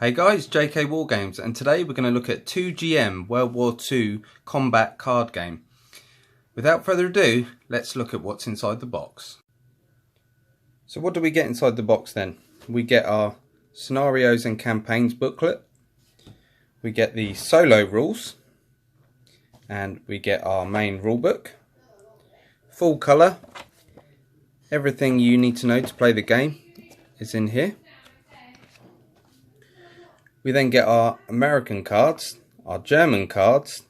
Hey guys, JK Wargames, and today we're going to look at 2GM World War II combat card game. Without further ado, let's look at what's inside the box. So what do we get inside the box then? We get our scenarios and campaigns booklet, we get the solo rules, and we get our main rulebook, full colour. Everything you need to know to play the game is in here. We then get our American cards, our German cards,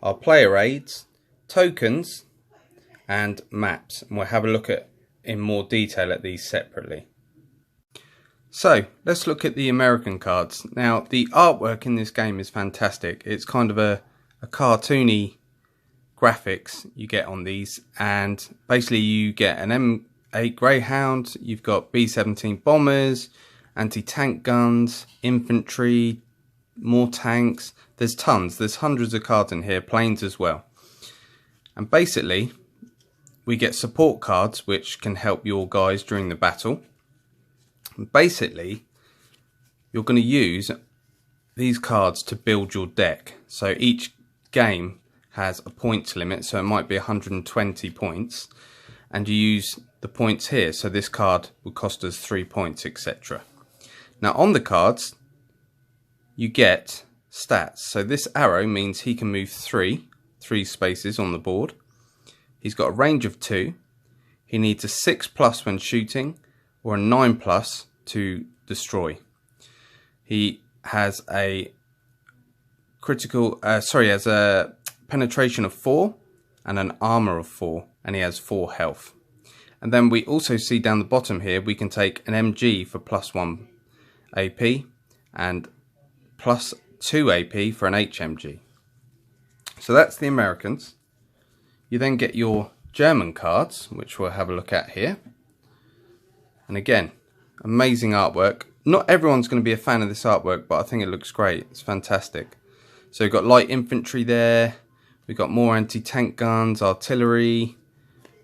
our player aids, tokens, and maps. And we'll have a look at in more detail at these separately. So let's look at the American cards. Now the artwork in this game is fantastic. It's kind of a cartoony graphics you get on these, and basically you get an M8 Greyhound, you've got B-17 bombers, anti-tank guns, infantry, more tanks. There's tons, there's hundreds of cards in here, planes as well. And basically we get support cards which can help your guys during the battle. And basically you're going to use these cards to build your deck. So each game has a points limit, so it might be 120 points, and you use the points here. So this card will cost us 3 points, etc. Now on the cards you get stats. So this arrow means he can move three spaces on the board. He's got a range of 2. He needs a 6+ when shooting, or a 9+ to destroy. He has a has a penetration of 4 and an armor of 4, and he has 4 health. And then we also see down the bottom here we can take an MG for +1 AP and +2 AP for an HMG. So that's the Americans. You then get your German cards, which we'll have a look at here. And again, amazing artwork. Not everyone's going to be a fan of this artwork, but I think it looks great. It's fantastic. So we've got light infantry there. We've got more anti-tank guns, artillery,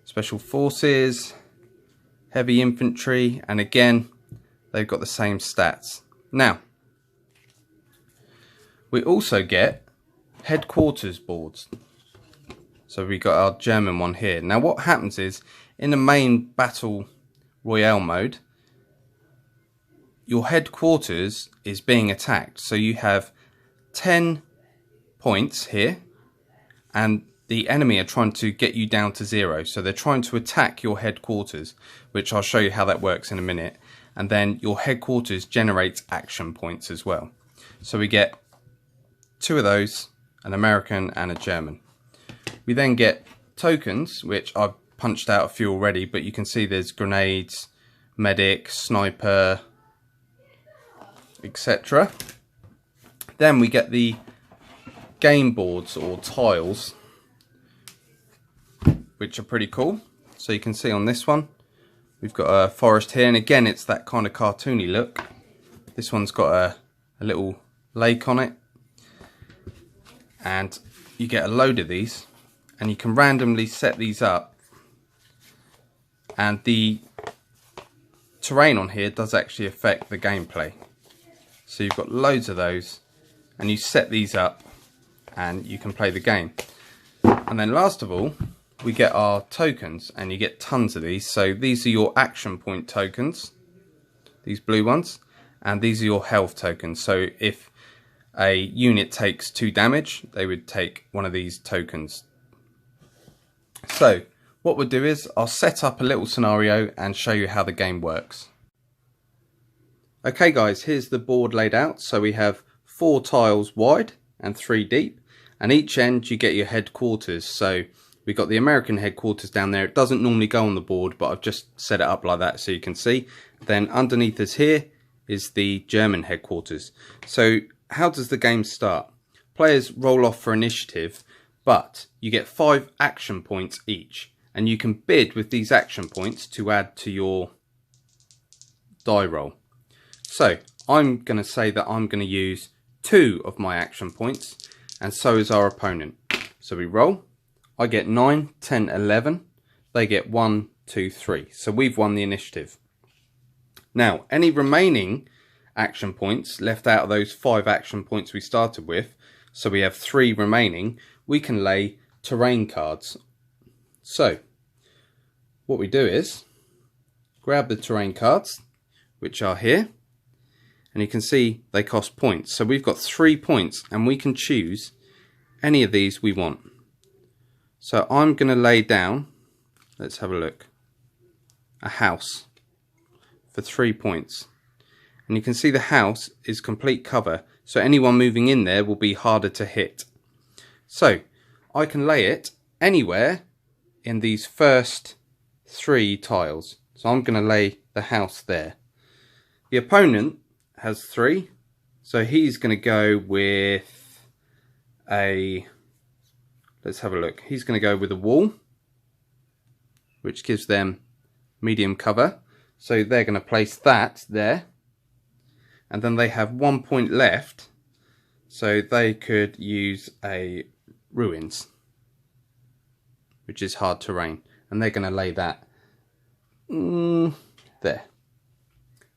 special forces, heavy infantry, and again they've got the same stats. Now we also get headquarters boards. So we got our German one here. Now what happens is, in the main battle royale mode, your headquarters is being attacked. So you have 10 points here, and the enemy are trying to get you down to 0. So they're trying to attack your headquarters, which I'll show you how that works in a minute. And then your headquarters generates action points as well. So we get 2 of those, an American and a German. We then get tokens, which I've punched out a few already, but you can see there's grenades, medic, sniper, etc. Then we get the game boards or tiles, which are pretty cool. So you can see on this one we've got a forest here, and again it's that kind of cartoony look. This one's got a little lake on it, and you get a load of these, and you can randomly set these up, and the terrain on here does actually affect the gameplay. So you've got loads of those, and you set these up and you can play the game. And then last of all we get our tokens, and you get tons of these. So these are your action point tokens, these blue ones, and these are your health tokens. So if a unit takes 2 damage, they would take one of these tokens. So what we'll do is I'll set up a little scenario and show you how the game works. Okay guys, here's the board laid out. So we have 4 tiles wide and 3 deep, and each end you get your headquarters. So we've got the American headquarters down there. It doesn't normally go on the board, but I've just set it up like that so you can see. Then underneath us here is the German headquarters. So how does the game start? Players roll off for initiative, but you get 5 action points each, and you can bid with these action points to add to your die roll. So I'm going to say that I'm going to use 2 of my action points, and so is our opponent. So we roll. I get 9, 10, 11. They get 1, 2, 3. So we've won the initiative. Now, any remaining action points left out of those 5 action points we started with, so we have 3 remaining, we can lay terrain cards. So what we do is grab the terrain cards, which are here, and you can see they cost points. So we've got 3 points and we can choose any of these we want. So I'm going to lay down, let's have a look, a house for 3 points. And you can see the house is complete cover, so anyone moving in there will be harder to hit. So I can lay it anywhere in these first 3 tiles. So I'm going to lay the house there. The opponent has 3, so he's going to go with a, let's have a look, he's going to go with a wall, which gives them medium cover. So they're going to place that there, and then they have 1 point left, so they could use a ruins, which is hard terrain, and they're going to lay that there.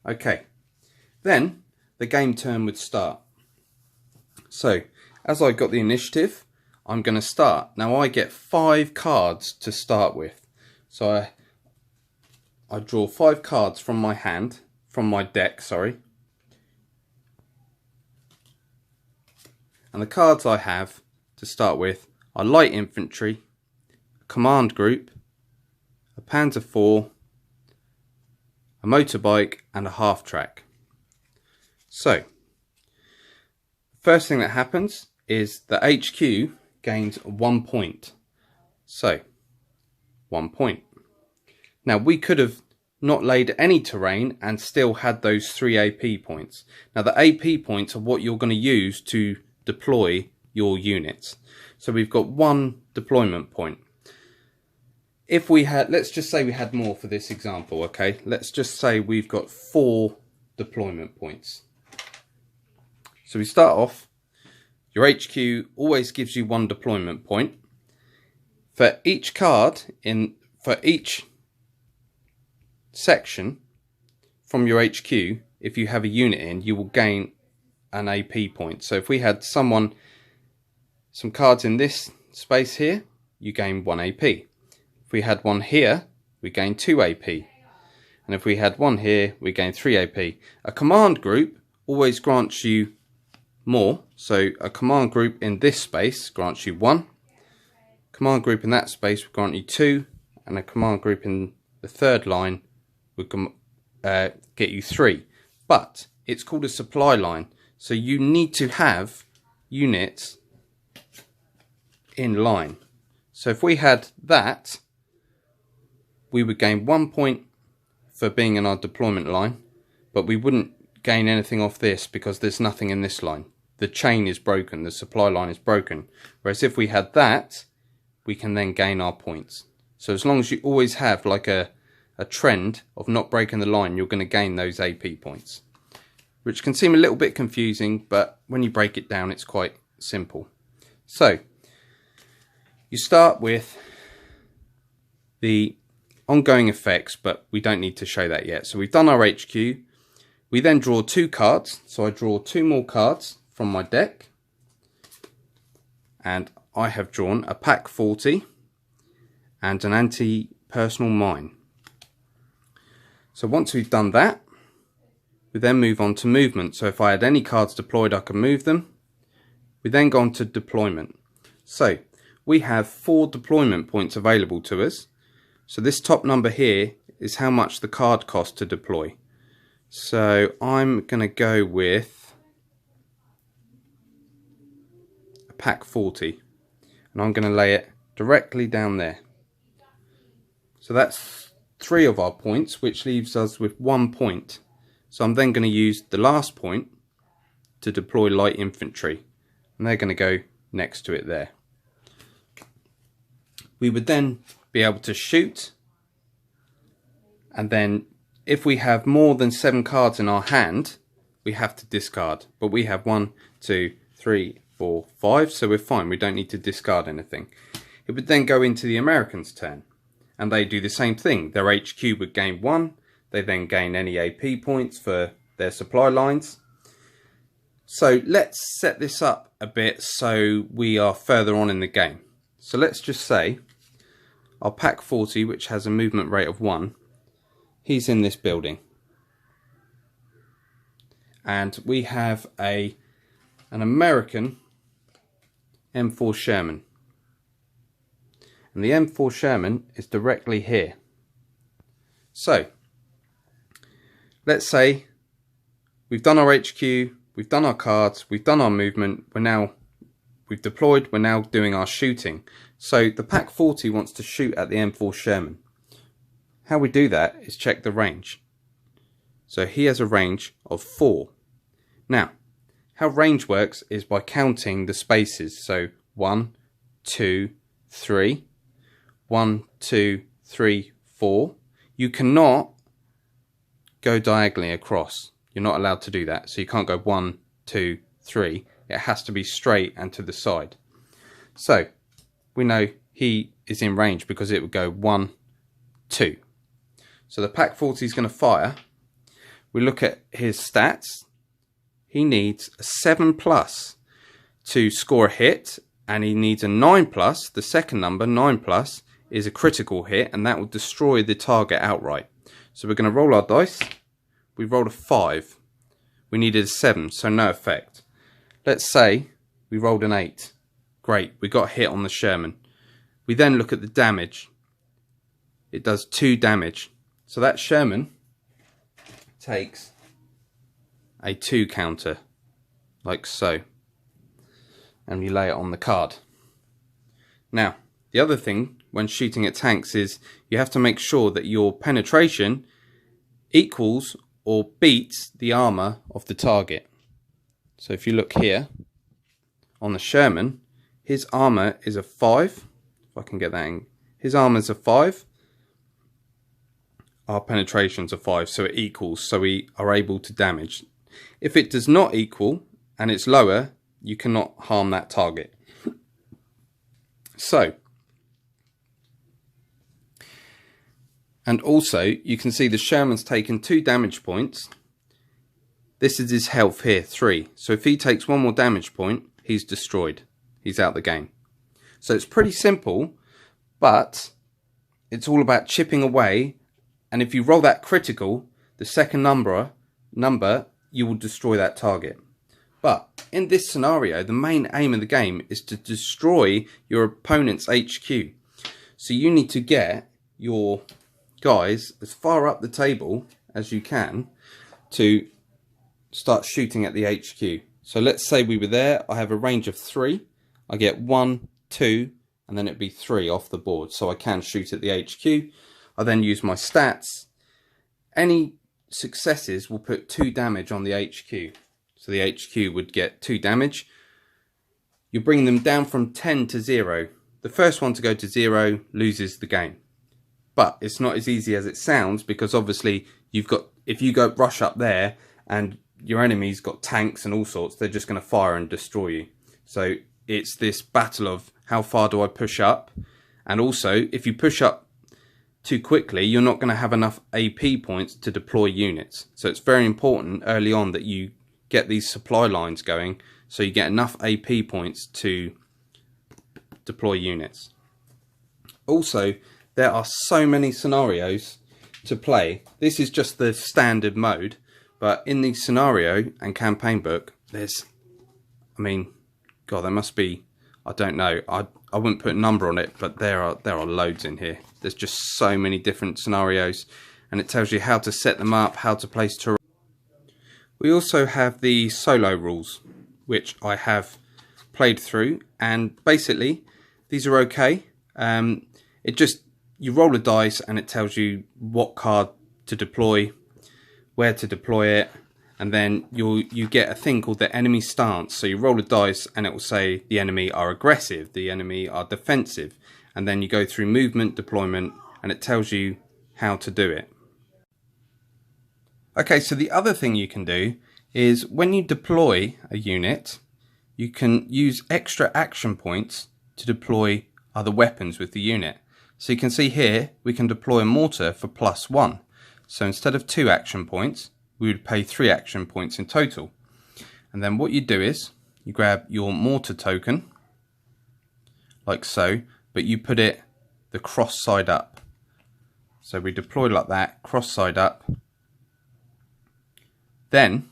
Okay, then the game turn would start. So as I got the initiative, I'm going to start. Now I get 5 cards to start with, so I draw 5 cards from my hand, from my deck, sorry. And the cards I have to start with are light infantry, a command group, a Panzer IV, a motorbike, and a half track. So, first thing that happens is the HQ gains 1 point. So, 1 point. Now we could have not laid any terrain and still had those 3 AP points. Now the AP points are what you're going to use to deploy your units. So we've got 1 deployment point. If we had, let's just say we had more for this example, okay? Let's just say we've got 4 deployment points. So we start off, your HQ always gives you 1 deployment point. For each card, for each section from your HQ, if you have a unit in, you will gain an AP point. So if we had some cards in this space here, you gain 1 AP. If we had one here, we gain 2 AP. And if we had one here, we gain 3 AP. A command group always grants you more. So a command group in this space grants you 1. Command group in that space will grant you 2. And a command group in the third line would get you 3. But it's called a supply line. So you need to have units in line. So if we had that, we would gain 1 point for being in our deployment line, but we wouldn't gain anything off this because there's nothing in this line. The chain is broken, the supply line is broken. Whereas if we had that, we can then gain our points. So as long as you always have like a trend of not breaking the line, you're going to gain those AP points. Which can seem a little bit confusing, but when you break it down, it's quite simple. So you start with the ongoing effects, but we don't need to show that yet. So we've done our HQ. We then draw 2 cards. So I draw 2 more cards from my deck. And I have drawn a Pack 40 and an anti-personal mine. So once we've done that, we then move on to movement. So if I had any cards deployed, I can move them. We then go on to deployment. So we have 4 deployment points available to us. So this top number here is how much the card costs to deploy. So I'm going to go with a Pack 40. And I'm going to lay it directly down there. So that's 3 of our points, which leaves us with 1 point. So I'm then going to use the last point to deploy light infantry. And they're going to go next to it there. We would then be able to shoot. And then if we have more than 7 cards in our hand, we have to discard. But we have 1, 2, 3, 4, 5. So we're fine. We don't need to discard anything. It would then go into the Americans' turn. And they do the same thing. Their HQ would gain 1. They then gain any AP points for their supply lines. So let's set this up a bit so we are further on in the game. So let's just say our pack 40, which has a movement rate of 1, he's in this building. And we have an American M4 Sherman. And the M4 Sherman is directly here. So let's say we've done our HQ, we've done our cards, we've done our movement, we've deployed, we're now doing our shooting. So the pack 40 wants to shoot at the M4 Sherman. How we do that is check the range. So he has a range of 4. Now, how range works is by counting the spaces. So 1, 2, 3, 1, 2, 3, 4. You cannot go diagonally across. You're not allowed to do that. So you can't go 1, 2, 3. It has to be straight and to the side. So we know he is in range because it would go 1, 2. So the pack 40 is going to fire. We look at his stats. He needs a 7+ to score a hit, and he needs a 9+. The second number, 9+, is a critical hit, and that will destroy the target outright. So we're going to roll our dice. We rolled a 5. We needed a 7, so no effect. Let's say we rolled an 8. Great, we got a hit on the Sherman. We then look at the damage. It does 2 damage. So that Sherman takes a 2 counter, like so. And we lay it on the card. Now, the other thing when shooting at tanks is you have to make sure that your penetration equals or beats the armor of the target. So if you look here on the Sherman, his armor is a 5. If I can get that in. His armor is a 5. Our penetration's a 5, so it equals, so we are able to damage. If it does not equal and it's lower, you cannot harm that target. So, and also you can see the Sherman's taken 2 damage points. This is his health here, 3. So if he takes 1 more damage point, he's destroyed. He's out the game. So it's pretty simple, but it's all about chipping away. And if you roll that critical, the second number, you will destroy that target. But in this scenario, the main aim of the game is to destroy your opponent's HQ. So you need to get your guys as far up the table as you can to start shooting at the HQ. So let's say we were there. I have a range of 3. I get 1, 2, and then it'd be 3 off the board. So I can shoot at the HQ. I then use my stats. Any successes will put 2 damage on the HQ. So the HQ would get 2 damage. You bring them down from 10 to 0. The first one to go to 0 loses the game. But it's not as easy as it sounds, because obviously if you go rush up there and your enemy's got tanks and all sorts, they're just going to fire and destroy you. So it's this battle of how far do I push up, and also if you push up too quickly, you're not going to have enough AP points to deploy units. So it's very important early on that you get these supply lines going so you get enough AP points to deploy units. Also, there are so many scenarios to play. This is just the standard mode, but in the scenario and campaign book, there's, I mean, God, there must be, I don't know, I wouldn't put a number on it, but there are loads in here. There's just so many different scenarios, and it tells you how to set them up, how to place terrain. We also have the solo rules, which I have played through, and basically these are okay. You roll a dice and it tells you what card to deploy, where to deploy it, and then you get a thing called the enemy stance. So you roll a dice and it will say the enemy are aggressive, the enemy are defensive, and then you go through movement, deployment, and it tells you how to do it. Okay, so the other thing you can do is when you deploy a unit, you can use extra action points to deploy other weapons with the unit. So you can see here, we can deploy a mortar for +1. So instead of 2 action points, we would pay 3 action points in total. And then what you do is you grab your mortar token like so, but you put it the cross side up. So we deploy like that, cross side up. Then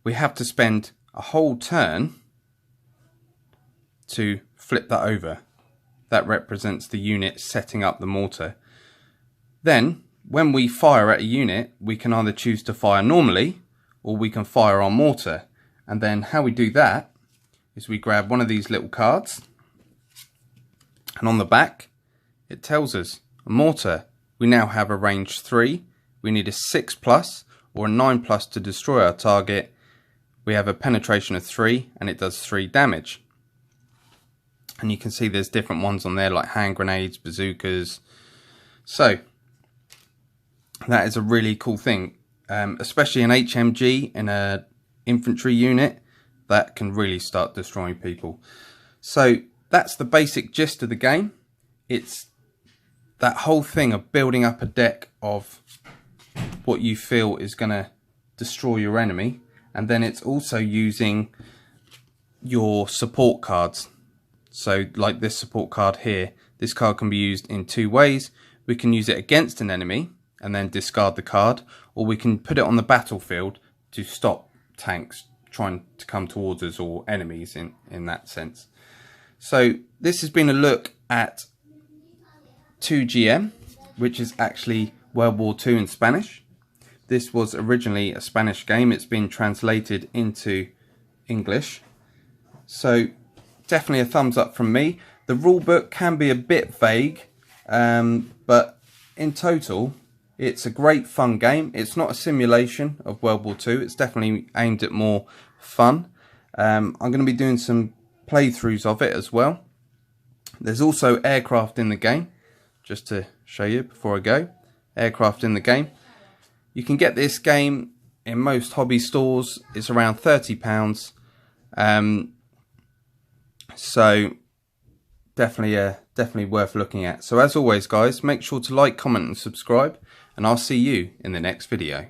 we have to spend a whole turn to flip that over. That represents the unit setting up the mortar. Then when we fire at a unit, we can either choose to fire normally or we can fire our mortar. And then how we do that is we grab one of these little cards, and on the back it tells us a mortar. We now have a range 3. We need a 6+ or a 9+ to destroy our target. We have a penetration of 3 and it does 3 damage. And you can see there's different ones on there like hand grenades, bazookas. So that is a really cool thing, especially an HMG in a infantry unit that can really start destroying people. So that's the basic gist of the game. It's that whole thing of building up a deck of what you feel is going to destroy your enemy, and then it's also using your support cards. So like this support card here, this card can be used in 2 ways. We can use it against an enemy and then discard the card, or we can put it on the battlefield to stop tanks trying to come towards us, or enemies in that sense. So this has been a look at 2GM, which is actually World War II in Spanish. This was originally a Spanish game. It's been translated into English. So definitely a thumbs up from me. The rulebook can be a bit vague, but in total it's a great fun game. It's not a simulation of World War II. It's definitely aimed at more fun. I'm going to be doing some playthroughs of it as well. There's also aircraft in the game, just to show you before I go. Aircraft in the game. You can get this game in most hobby stores. It's around £30. So definitely worth looking at. So as always guys, make sure to like, comment and subscribe, and I'll see you in the next video.